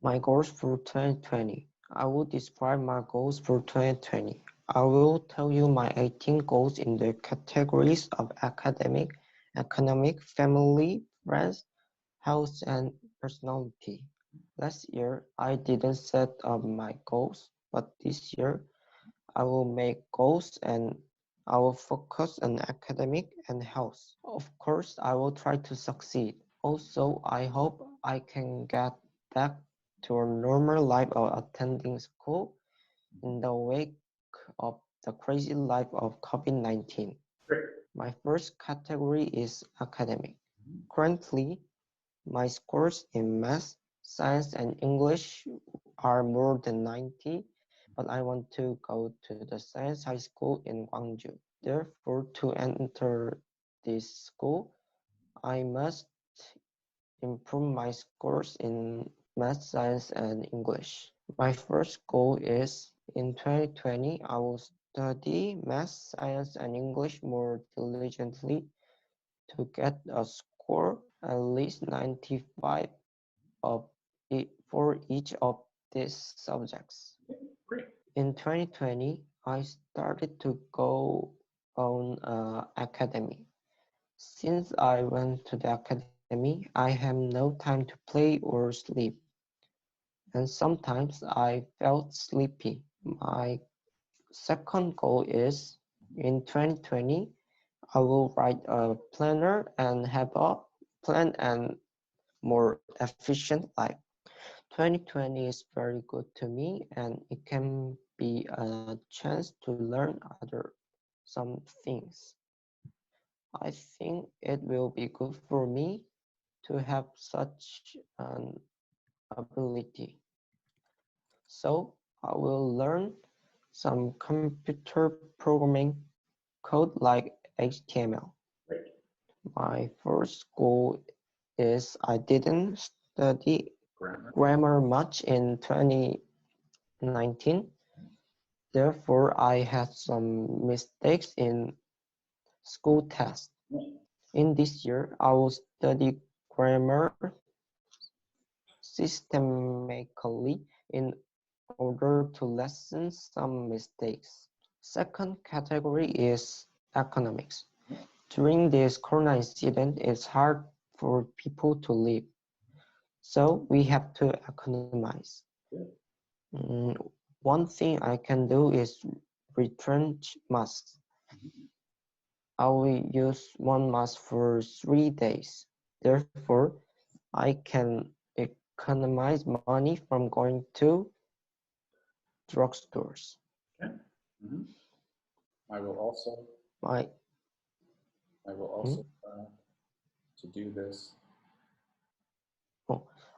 My goals for 2020. I will describe my goals for 2020. I will tell you my 18 goals in the categories of academic, economic, family, friends, health, and personality. Last year, I didn't set up my goals, but this year, I will make goals and I will focus on academic and health. Of course, I will try to succeed. Also, I hope I can get back to a normal life of attending school in the wake of the crazy life of COVID-19. Great. My first category is academic. Currently, my scores in math, science, and English are more than 90, but I want to go to the Science High School in Gwangju. Therefore, to enter this school, I must improve my scores in math, science, and English. My first goal is in 2020, I will study math, science, and English more diligently to get a score at least 95 of for each of these subjects. Great. In 2020, I started to go on academy. Since I went to the academy, I have no time to play or sleep, and sometimes I felt sleepy. My second goal is in 2020, I will write a planner and have a planned and more efficient life. 2020 is very good to me and it can be a chance to learn some things. I think it will be good for me to have such an ability. So I will learn some computer programming code like HTML. Great. My first goal is I didn't study Grammar. grammar much in 2019. Therefore, I had some mistakes in school tests. In this year, I will study grammar systematically in order to lessen some mistakes. Second category is economics. During this corona incident, it's hard for people to live. So we have to economize. Mm, One thing I can do is return masks. I will use one mask for 3 days. Therefore, I can economize money from going to drugstores. Okay. I will also My, to do this.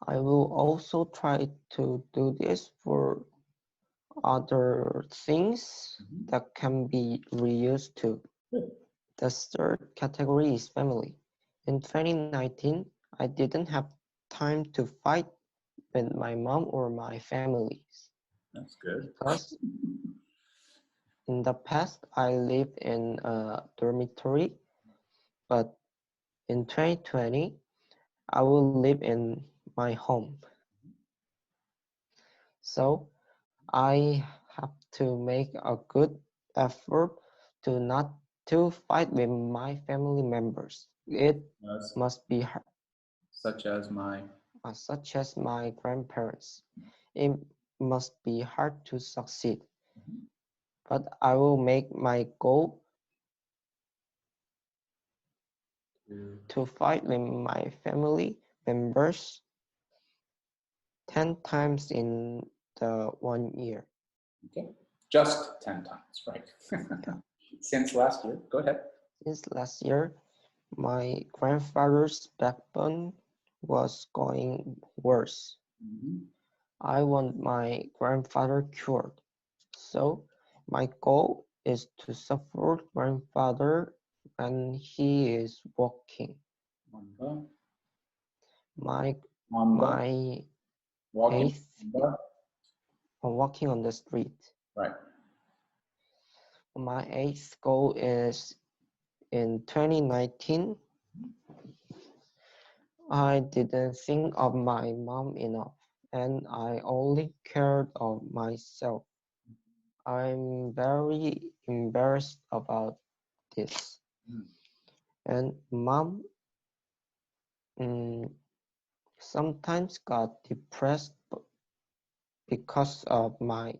I will also try to do this for other things that can be reused too. The third category is family. In 2019, I didn't have time to fight with my mom or my families. That's good. Because in the past, I lived in a dormitory, but in 2020, I will live in my home. So I have to make a good effort to not to fight with my family members. It Yes. must be hard, Such as my grandparents. It must be hard to succeed, but I will make my goal to fight with my family members 10 times in the 1 year. Okay. Just 10 times, right? Since last year. Go ahead. Since last year, my grandfather's backbone was going worse. I want my grandfather cured. So my goal is to support grandfather when he is walking. My eighth walking on the street. Right. My eighth goal is in 2019. I didn't think of my mom enough. and I only cared of myself. I'm very embarrassed about this. Mm. And mom mm, sometimes got depressed because of my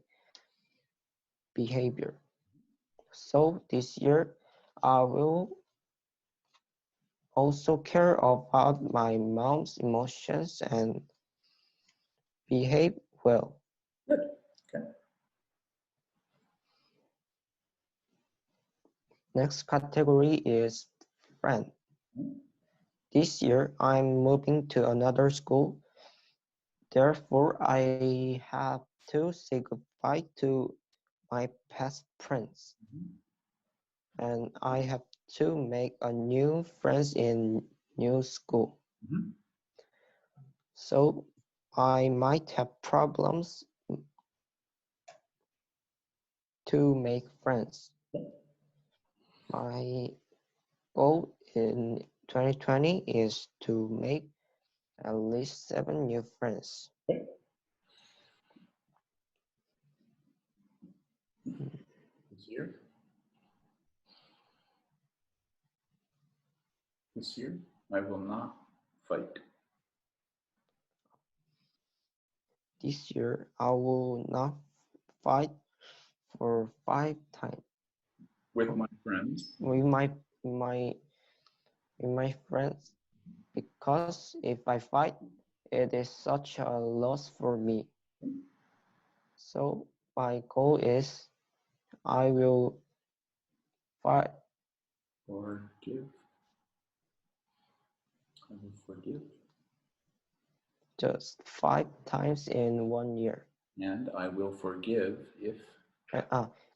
behavior. So this year, I will also care about my mom's emotions and behave well. Good. Okay. Next category is friend. This year, I'm moving to another school. Therefore, I have to say goodbye to my past friends, and I have to make a new friends in new school. Mhm. So I might have problems to make friends. My goal in 2020 is to make at least 7 new friends. This year. This year, I will not fight. This year, I will not fight for 5 times With my friends. with my with my friends, because if I fight, it is such a loss for me. So my goal is I will fight Forgive. I will forgive. just 5 times in 1 year. And I will forgive if.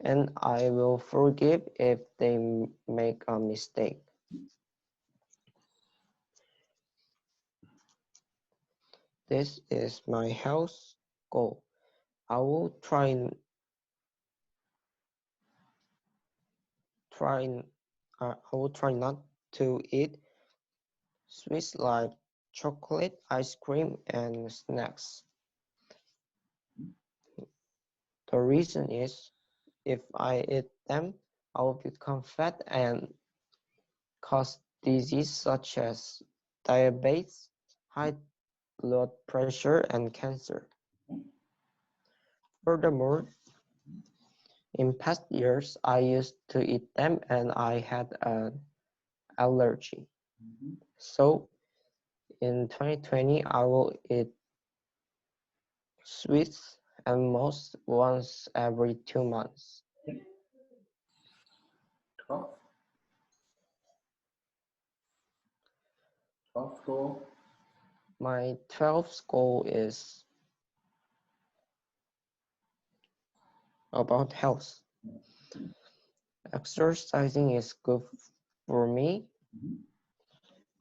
And I will forgive if they make a mistake. This is my health goal. I will I will try not to eat sweets like chocolate, ice cream, and snacks. The reason is if I eat them, I will become fat and cause disease such as diabetes, high blood pressure, and cancer. Furthermore, in past years, I used to eat them and I had an allergy. So in 2020, I will eat sweets and most once every 2 months. 12th. 12th goal. My 12th goal is about health. Exercising is good for me,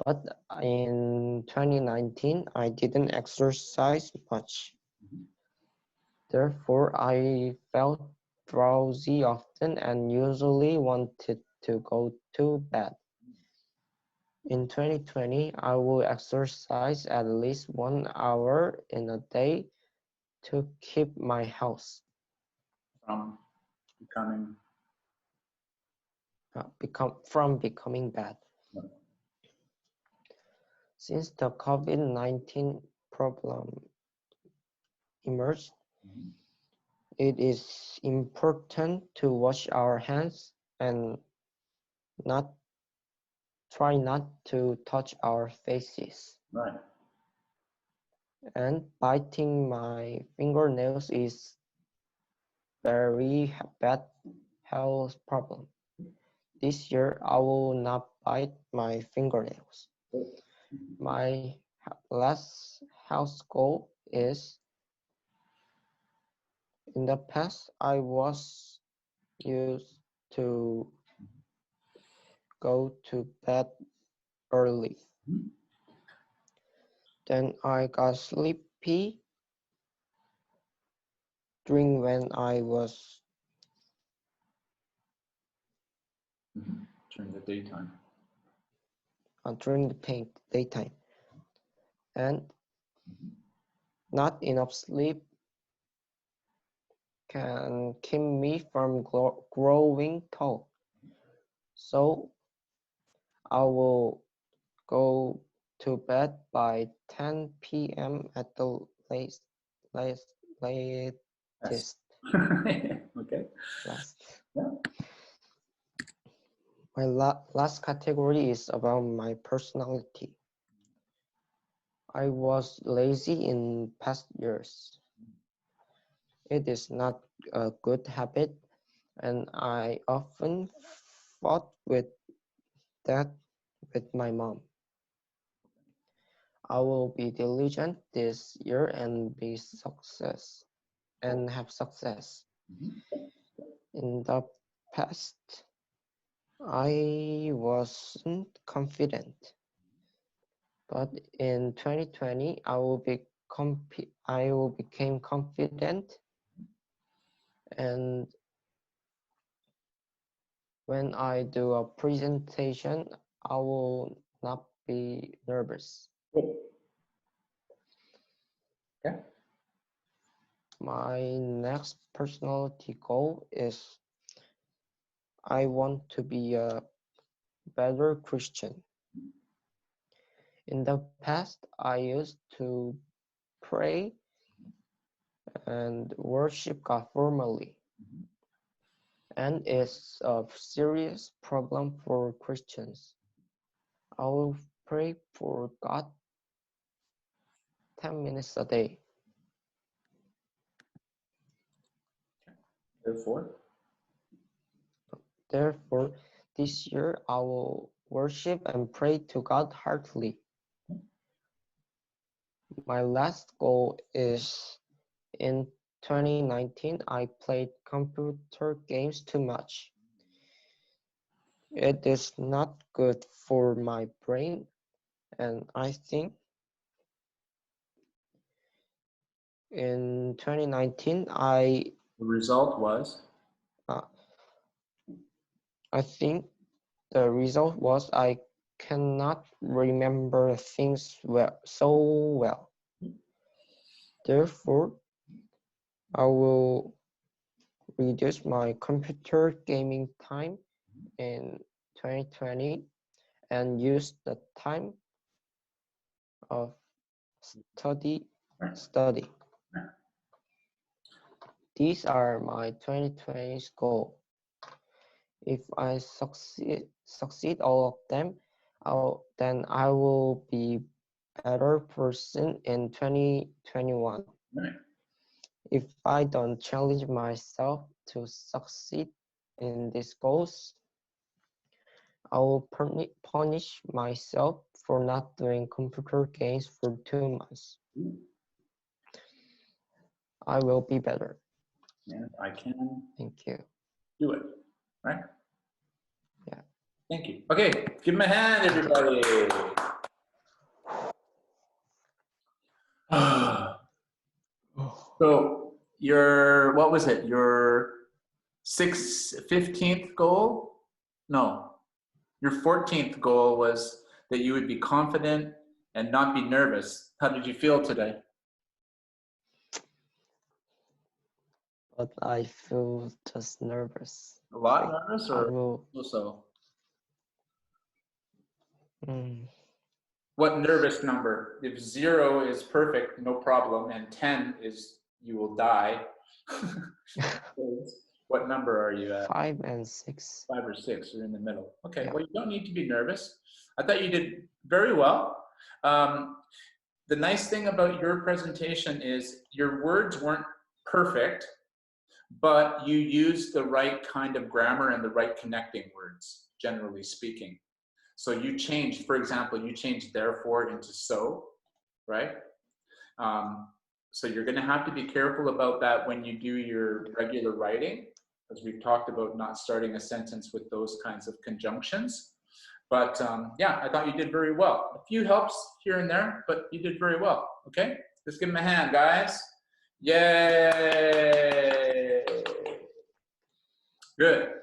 but in 2019, I didn't exercise much. Therefore, I felt drowsy often and usually wanted to go to bed. In 2020, I will exercise at least 1 hour in a day to keep my health. From becoming. From becoming bad. Since the COVID-19 problem emerged, it is important to wash our hands and try not to touch our faces. Right. And biting my fingernails is very bad health problem. This year, I will not bite my fingernails. My last health goal is, in the past, I was used to go to bed early. Then I got sleepy during when I was During the daytime. during the daytime. And Not enough sleep can keep me from growing tall. So I will go to bed by 10 p.m. at the latest. Yes. Okay. Last. Yeah. My last category is about my personality. I was lazy in past years. It is not a good habit, and I often fought with that with my mom. I will be diligent this year and have success. In the past, I wasn't confident, but in 2020, I will became confident, and when I do a presentation, I will not be nervous. Good. Okay. My next personality goal is I want to be a better Christian. In the past, I used to pray and worship God formally, and it's a serious problem for Christians. I will pray for God 10 minutes a day. Therefore, this year I will worship and pray to God heartily. My last goal is in 2019, I played computer games too much. It is not good for my brain, and I think in 2019, The result was? I think the result was I cannot remember things so well. Therefore, I will reduce my computer gaming time in 2020 and use the time of study. These are my 2020 goals. If I succeed all of them, then I will be better person in 2021. Right. If I don't challenge myself to succeed in these goals, I will punish myself for not doing computer games for 2 months. I will be better. And I can Thank you. do it, right? Yeah. Thank you. Okay, give him a hand, everybody. So what was it? Your 15th goal? No, your 14th goal was that you would be confident and not be nervous. How did you feel today? But I feel just nervous. A lot nervous or so? What nervous number? If 0 is perfect, no problem, and 10 is you will die. What number are you at? 5 and 6. 5 or 6, you're in the middle. Okay, Yeah. well, you don't need to be nervous. I thought you did very well. The nice thing about your presentation is your words weren't perfect, but you used the right kind of grammar and the right connecting words, generally speaking. So you changed, for example, you changed therefore into so, right? So you're going to have to be careful about that when you do your regular writing, as we've talked about not starting a sentence with those kinds of conjunctions. But yeah, I thought you did very well. A few helps here and there, but you did very well. Okay, let's give them a hand, guys. Yay! Good.